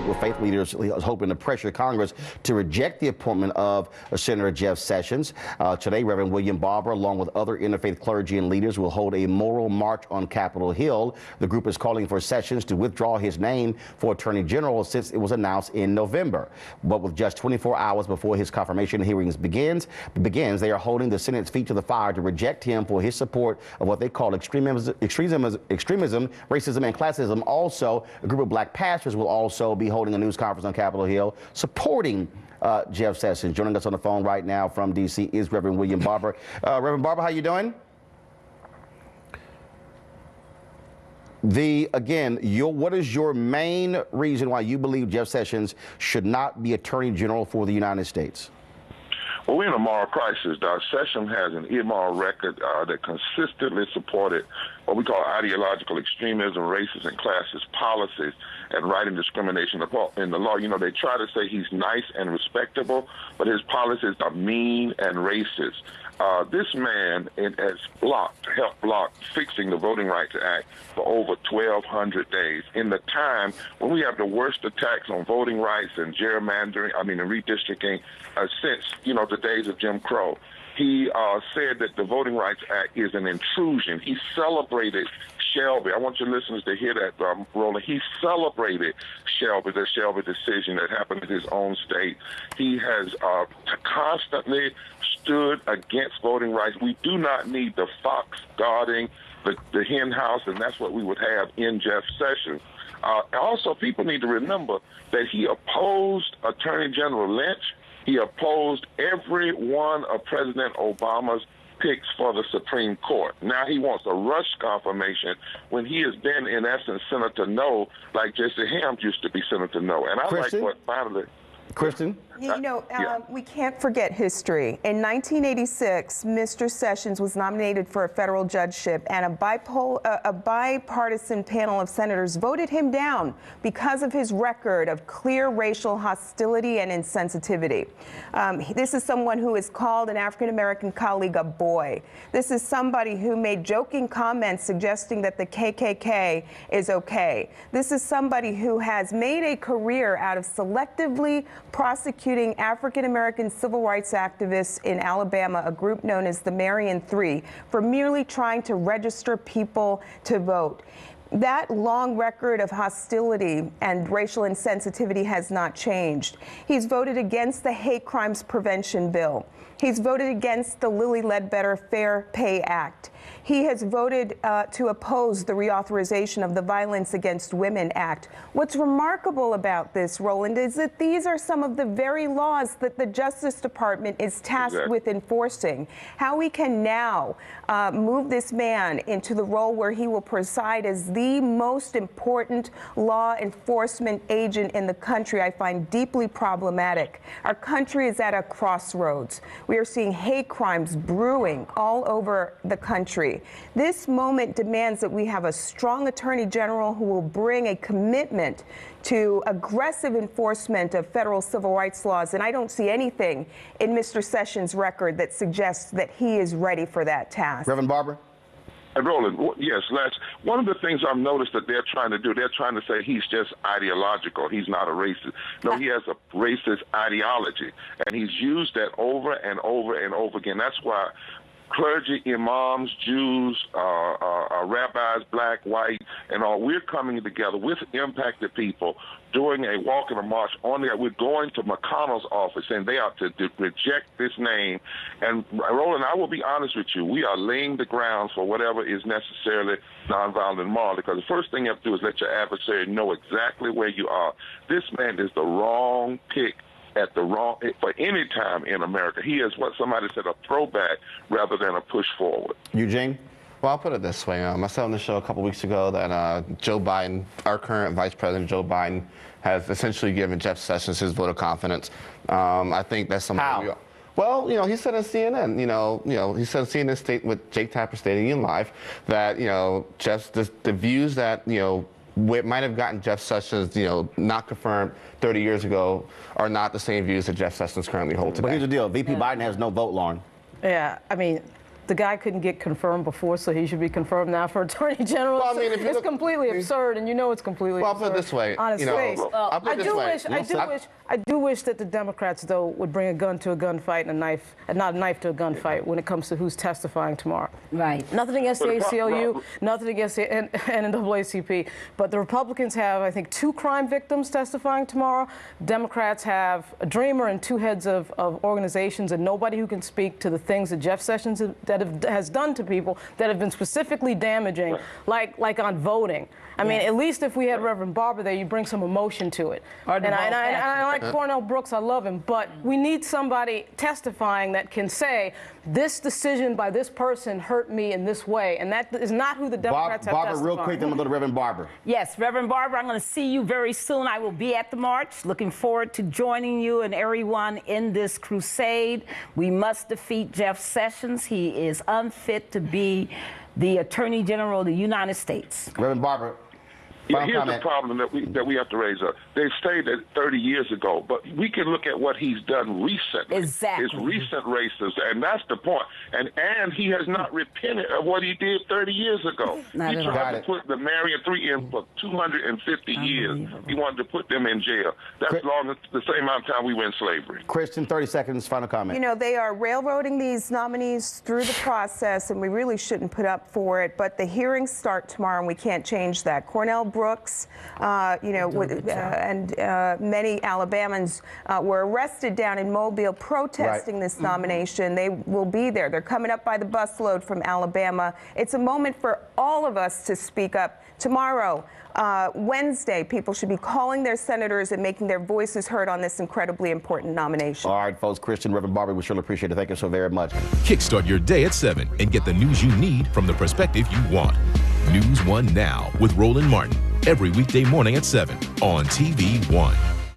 group of faith leaders is hoping to pressure Congress to reject the appointment of Senator Jeff Sessions. Today, Reverend William Barber, along with other interfaith clergy and leaders, will hold a moral march on Capitol Hill. The group is calling for Sessions to withdraw his name for Attorney General since it was announced in November. But with just 24 hours before his confirmation hearings begins, they are holding the Senate's feet to the fire to reject him for his support of what they call extremism, racism, and classism. Also, a group of black pastors will also be holding a news conference on Capitol Hill supporting Jeff Sessions. Joining us on the phone right now from D.C. is Reverend William Barber. Reverend Barber, how you doing? What is your main reason why you believe Jeff Sessions should not be Attorney General for the United States? Well, we're in a moral crisis. Sessions has an immoral record that consistently supported what we call ideological extremism, racist and classist policies, and writing discrimination in the law. You know, they try to say he's nice and respectable, but his policies are mean and racist. This man has helped block fixing the Voting Rights Act for over 1,200 days in the time when we have the worst attacks on voting rights and gerrymandering, and redistricting since, the days of Jim Crow. He said that the Voting Rights Act is an intrusion. He celebrated Shelby. I want your listeners to hear that, Roland. He celebrated the Shelby decision that happened in his own state. He has constantly stood against voting rights. We do not need the fox guarding the hen house, and that's what we would have in Jeff Sessions. Also, people need to remember that he opposed Attorney General Lynch. He opposed every one of President Obama's picks for the Supreme Court. Now he wants a rush confirmation when he has been, in essence, Senator No, like Jesse Helms used to be Senator No. And I like what finally... Kristen? We can't forget history. In 1986, Mr. Sessions was nominated for a federal judgeship, and a bipartisan panel of senators voted him down because of his record of clear racial hostility and insensitivity. This is someone who has called an African-American colleague a boy. This is somebody who made joking comments suggesting that the KKK is okay. This is somebody who has made a career out of selectively prosecuting African-American civil rights activists in Alabama, a group known as the Marion Three, for merely trying to register people to vote. That long record of hostility and racial insensitivity has not changed. He's voted against the Hate Crimes Prevention Bill. He's voted against the Lilly Ledbetter Fair Pay Act. He has voted to oppose the reauthorization of the Violence Against Women Act. What's remarkable about this, Roland, is that these are some of the very laws that the Justice Department is tasked with enforcing. How we can now move this man into the role where he will preside as the most important law enforcement agent in the country, I find deeply problematic. Our country is at a crossroads. We are seeing hate crimes brewing all over the country. This moment demands that we have a strong Attorney General who will bring a commitment to aggressive enforcement of federal civil rights laws, and I don't see anything in Mr. Sessions' record that suggests that he is ready for that task. Reverend Barber? And Roland, yes, Les, one of the things I've noticed that they're trying to do, they're trying to say he's just ideological. He's not a racist. No, he has a racist ideology, and he's used that over and over and over again. That's why clergy, imams, Jews, rabbis, black, white, and all, we're coming together with impacted people doing a walk and a march on there. We're going to McConnell's office, and they are to reject this name. And Roland, I will be honest with you, we are laying the grounds for whatever is necessarily nonviolent and moral, because the first thing you have to do is let your adversary know exactly where you are. This man is the wrong pick for any time in America. He is what somebody said, a throwback rather than a push forward. Eugene? Well, I'll put it this way. I said on the show a couple weeks ago that Joe Biden, our current Vice President Joe Biden, has essentially given Jeff Sessions his vote of confidence. I think that's something. How? Well, he said on CNN, he said on CNN state with Jake Tapper stating in live that, just the views that, what might have gotten Jeff Sessions, not confirmed 30 years ago are not the same views that Jeff Sessions currently holds today. But here's the deal. VP Biden has no vote, Lauren. Yeah, the guy couldn't get confirmed before, so he should be confirmed now for Attorney General. Well, I mean, it's completely absurd, and you know it's completely absurd. I'll put it this way. On his face. I do wish that the Democrats, though, would bring a gun to a gunfight and not a knife to a gunfight when it comes to who's testifying tomorrow. Right. Nothing against the ACLU, nothing against the NAACP, but the Republicans have, I think, 2 crime victims testifying tomorrow. Democrats have a dreamer and 2 heads of organizations, and nobody who can speak to the things that Jeff Sessions has done to people that have been specifically damaging, like on voting. I mean, at least if we had Reverend Barber there, you bring some emotion to it. And I like Cornell Brooks, I love him, but we need somebody testifying that can say, this decision by this person hurt me in this way, and that is not who the Democrats have testified. Barber, real quick, then we'll go to Reverend Barber. Yes, Reverend Barber, I'm going to see you very soon. I will be at the march. Looking forward to joining you and everyone in this crusade. We must defeat Jeff Sessions. He is unfit to be the Attorney General of the United States. Reverend Barber. Yeah, here's the problem that we have to raise up. They stated 30 years ago, but we can look at what he's done recently. Exactly. His recent racism, and that's the point. And he has not repented of what he did 30 years ago. He tried to put the Marion 3 in for 250 years. He wanted to put them in jail. That's the same amount of time we were in slavery. Kristen, 30 seconds, final comment. You know, they are railroading these nominees through the process, and we really shouldn't put up for it, but the hearings start tomorrow, and we can't change that. Cornell Brooks, and many Alabamans were arrested down in Mobile protesting this nomination. They will be there. They're coming up by the busload from Alabama. It's a moment for all of us to speak up. Tomorrow, Wednesday, people should be calling their senators and making their voices heard on this incredibly important nomination. All right, folks. Christian, Reverend Barber, we surely appreciate it. Thank you so very much. Kickstart your day at 7 and get the news you need from the perspective you want. NewsOne Now with Roland Martin. Every weekday morning at 7 on TV1.